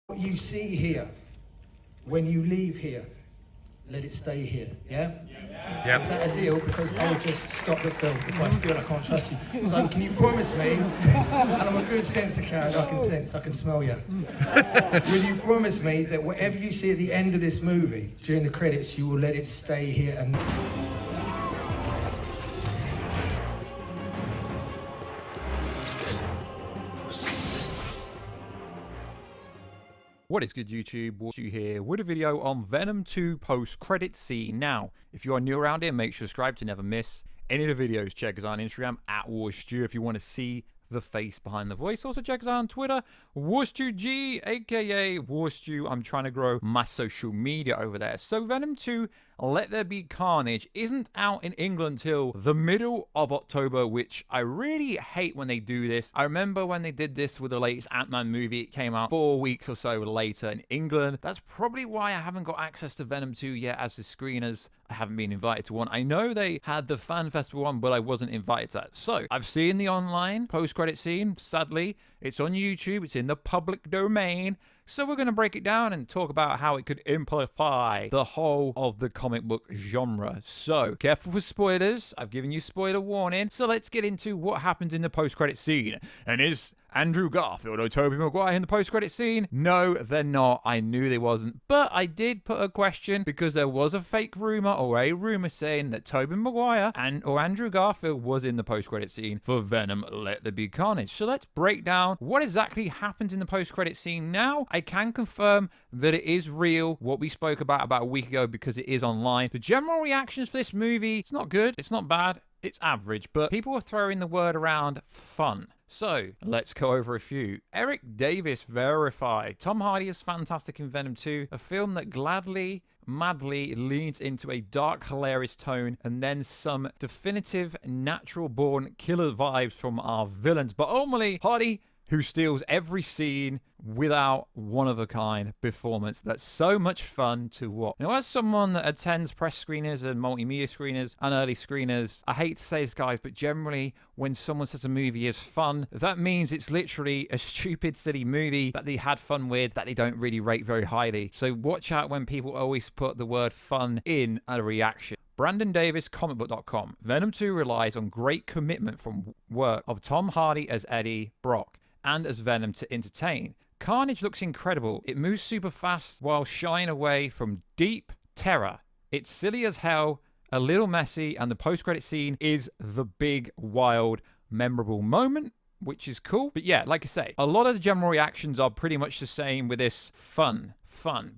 What you see here, when you leave here, let it stay here, yeah? Yep. Is that a deal? Because I'll just stop the film if I feel I can't trust you. So can you promise me, and I'm a good sensor character, I can smell you. Will you promise me that whatever you see at the end of this movie, during the credits, you will let it stay here and... What is good, YouTube? Warstu here with a video on Venom 2 post-credit scene. Now, if you are new around here, make sure to subscribe to never miss any of the videos. Check us out on Instagram at Warstu if you want to see the face behind the voice. Also check us out on Twitter, WarstuG, aka Warstu. I'm trying to grow my social media over there. So Venom 2, Let There Be Carnage isn't out in England till the middle of October, which I really hate when they do this. I remember when they did this with the latest Ant-Man movie. It came out 4 weeks or so later in England. That's probably why I haven't got access to Venom 2 yet as the screeners. I haven't been invited to one. I know they had the fan festival one, but I wasn't invited to that. So I've seen the online post-credit scene. Sadly, it's on YouTube. It's in the public domain. So we're going to break it down and talk about how it could amplify the whole of the comic book genre. So, careful for spoilers. I've given you spoiler warning. So let's get into what happens in the post-credit scene. And is Andrew Garfield or Tobey Maguire in the post-credit scene? No, they're not. I knew they wasn't. But I did put a question because there was a fake rumor or a rumor saying that Tobey Maguire or Andrew Garfield was in the post-credit scene for Venom Let There Be Carnage. So let's break down what exactly happens in the post-credit scene now. I can confirm that it is real, what we spoke about a week ago, because it is online. The general reactions for this movie, it's not good, it's not bad, it's average, but people are throwing the word around fun. So, let's go over a few. Eric Davis verified. Tom Hardy is fantastic in Venom 2, a film that madly leans into a dark, hilarious tone and then some definitive, natural-born killer vibes from our villains. But ultimately, Hardy, who steals every scene without one-of-a-kind performance that's so much fun to watch. Now, as someone that attends press screeners and multimedia screeners and early screeners, I hate to say this, guys, but generally, when someone says a movie is fun, that means it's literally a stupid, silly movie that they had fun with, that they don't really rate very highly. So watch out when people always put the word fun in a reaction. Brandon Davis, comicbook.com. Venom 2 relies on great commitment from work of Tom Hardy as Eddie Brock and as Venom to entertain. Carnage looks incredible. It moves super fast while shying away from deep terror. It's silly as hell, a little messy, and the post-credit scene is the big, wild, memorable moment, which is cool. But yeah, like I say, a lot of the general reactions are pretty much the same with this fun.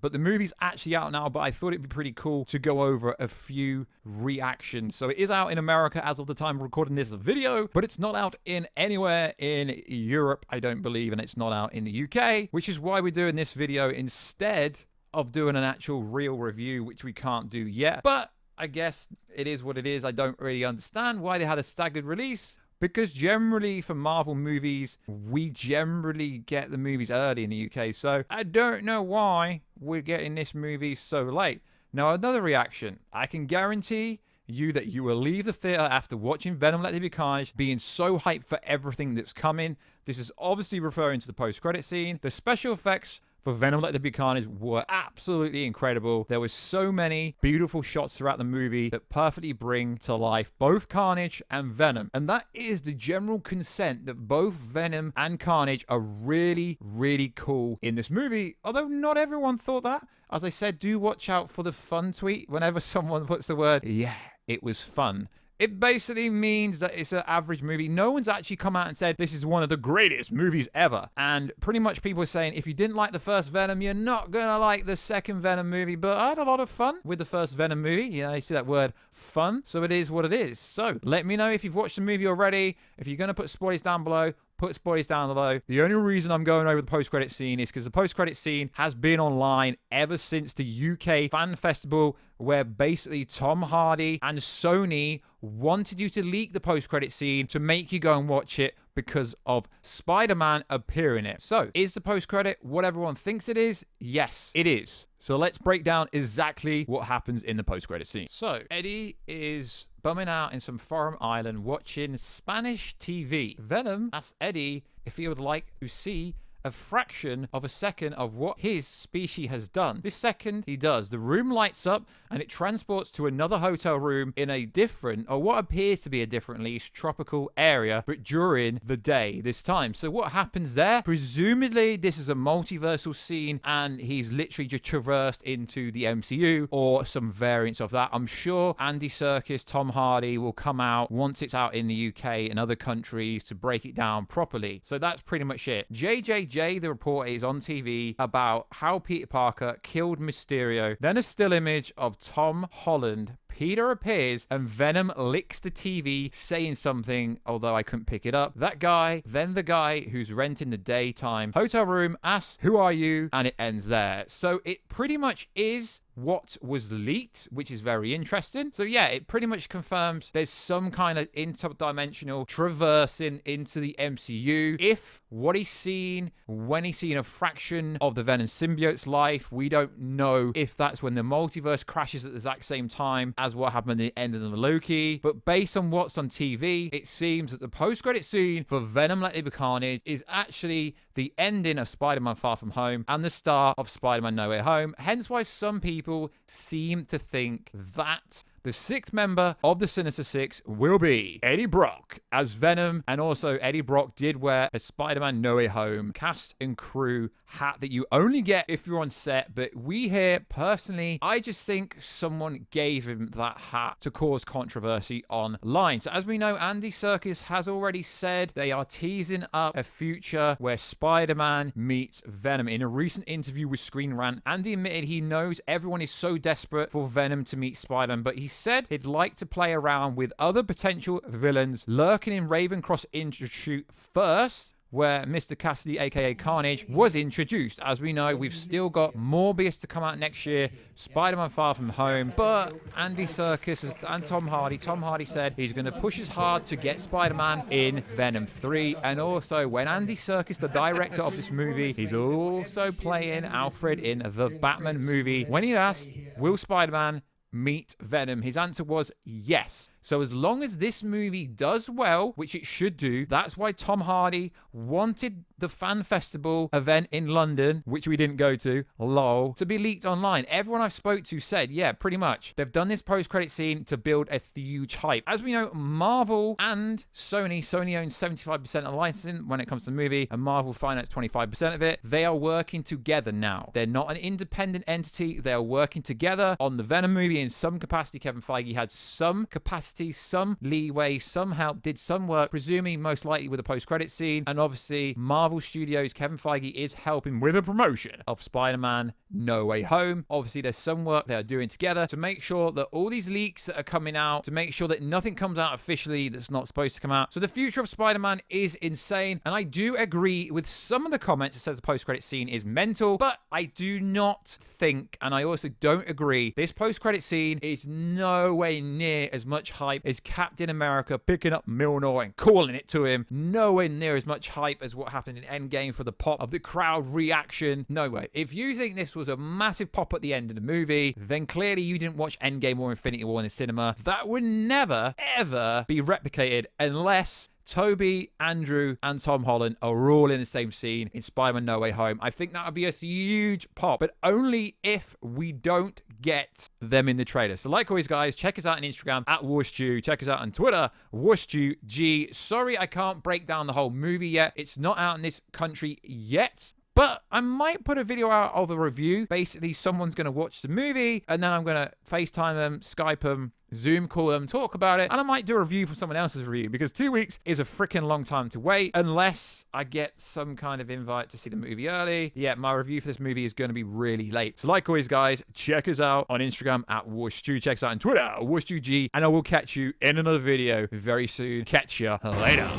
But the movie's actually out now, but I thought it'd be pretty cool to go over a few reactions. So it is out in America as of the time of recording this video, but it's not out in anywhere in Europe, I don't believe, and it's not out in the UK, which is why we're doing this video instead of doing an actual real review, which we can't do yet. But I guess it is what it is. I don't really understand why they had a staggered release, because generally for Marvel movies, we generally get the movies early in the UK. So I don't know why we're getting this movie so late. Now, another reaction. I can guarantee you that you will leave the theater after watching Venom Let There Be Carnage being so hyped for everything that's coming. This is obviously referring to the post-credit scene. The special effects for Venom Let There Be Carnage were absolutely incredible. There were so many beautiful shots throughout the movie that perfectly bring to life both Carnage and Venom. And that is the general consent that both Venom and Carnage are really, really cool in this movie. Although not everyone thought that. As I said, do watch out for the fun tweet whenever someone puts the word, yeah, it was fun. It basically means that it's an average movie. No one's actually come out and said this is one of the greatest movies ever. And pretty much people are saying if you didn't like the first Venom, you're not going to like the second Venom movie. But I had a lot of fun with the first Venom movie. You know, you see that word fun. So it is what it is. So let me know if you've watched the movie already. If you're going to put spoilers down below, put spoilers down below. The only reason I'm going over the post-credit scene is because the post-credit scene has been online ever since the UK fan festival, where basically Tom Hardy and Sony wanted you to leak the post-credit scene to make you go and watch it because of Spider-Man appearing in it. So, is the post-credit what everyone thinks it is? Yes, it is. So let's break down exactly what happens in the post-credit scene. So, Eddie is bumming out in some foreign island watching Spanish TV. Venom asks Eddie if he would like to see a fraction of a second of what his species has done. This second he does, the room lights up and it transports to another hotel room in a different, or what appears to be a different, least tropical area, but during the day this time. So what happens there? Presumably this is a multiversal scene and he's literally just traversed into the MCU or some variants of that. I'm sure Andy Serkis, Tom Hardy will come out once it's out in the UK and other countries to break it down properly. So that's pretty much it. JJJ, the reporter, is on TV about how Peter Parker killed Mysterio. Then a still image of Tom Holland. Peter appears and Venom licks the TV saying something, although I couldn't pick it up. That guy, then the guy who's renting the daytime hotel room asks, "Who are you?" And it ends there. So it pretty much is what was leaked, which is very interesting. So yeah, it pretty much confirms there's some kind of interdimensional traversing into the MCU. If what he's seen when he's seen a fraction of the Venom symbiote's life, we don't know if that's when the multiverse crashes at the exact same time as what happened at the end of the Loki. But based on what's on TV, it seems that the post-credit scene for Venom Let There Be Carnage is actually the ending of Spider-Man Far From Home and the start of Spider-Man No Way Home. Hence why some people seem to think that the sixth member of the Sinister Six will be Eddie Brock as Venom, and also Eddie Brock did wear a Spider-Man No Way Home cast and crew hat that you only get if you're on set, but we here, personally, I just think someone gave him that hat to cause controversy online. So as we know, Andy Serkis has already said they are teasing up a future where Spider-Man meets Venom. In a recent interview with Screen Rant, Andy admitted he knows everyone is so desperate for Venom to meet Spider-Man, but he said he'd like to play around with other potential villains lurking in Ravencross Institute first, where Mr. Cassidy, aka Carnage, was introduced. As we know, we've still got Morbius to come out next year, Spider-Man Far From Home, but Andy Serkis and Tom Hardy said he's going to push as hard to get Spider-Man in Venom 3. And also, when Andy Serkis, the director of this movie, he's also playing Alfred in the Batman movie. When he asked, will Spider-Man meet Venom, his answer was yes. So as long as this movie does well, which it should do, that's why Tom Hardy wanted the fan festival event in London, which we didn't go to, lol, to be leaked online. Everyone I've spoke to said, yeah, pretty much. They've done this post-credit scene to build a huge hype. As we know, Marvel and Sony owns 75% of licensing when it comes to the movie, and Marvel finance 25% of it. They are working together now. They're not an independent entity. They are working together on the Venom movie in some capacity. Kevin Feige had some capacity, some leeway, some help, did some work, presuming most likely with a post-credit scene. And obviously, Marvel Studios, Kevin Feige is helping with the promotion of Spider-Man No Way Home. Obviously, there's some work they are doing together to make sure that all these leaks that are coming out, to make sure that nothing comes out officially that's not supposed to come out. So the future of Spider-Man is insane. And I do agree with some of the comments that says the post-credit scene is mental, but I do not think, and I also don't agree, this post-credit scene is no way near as much hype as Captain America picking up Mjolnir and calling it to him. Nowhere near as much hype as what happened in Endgame for the pop of the crowd reaction. No way. If you think this was a massive pop at the end of the movie, then clearly you didn't watch Endgame or Infinity War in the cinema. That would never, ever be replicated unless Tobey, Andrew, and Tom Holland are all in the same scene in Spider-Man No Way Home. I think that would be a huge pop, but only if we don't get them in the trailer. So like always, guys, check us out on Instagram at Warstu. Check us out on Twitter, WarstuG. Sorry I can't break down the whole movie yet. It's not out in this country yet. But I might put a video out of a review. Basically, someone's going to watch the movie, and then I'm going to FaceTime them, Skype them, Zoom call them, talk about it, and I might do a review for someone else's review, because 2 weeks is a freaking long time to wait, unless I get some kind of invite to see the movie early. Yeah, my review for this movie is going to be really late. So like always, guys, check us out on Instagram at Warstu. Check us out on Twitter, WarstuG, and I will catch you in another video very soon. Catch ya later.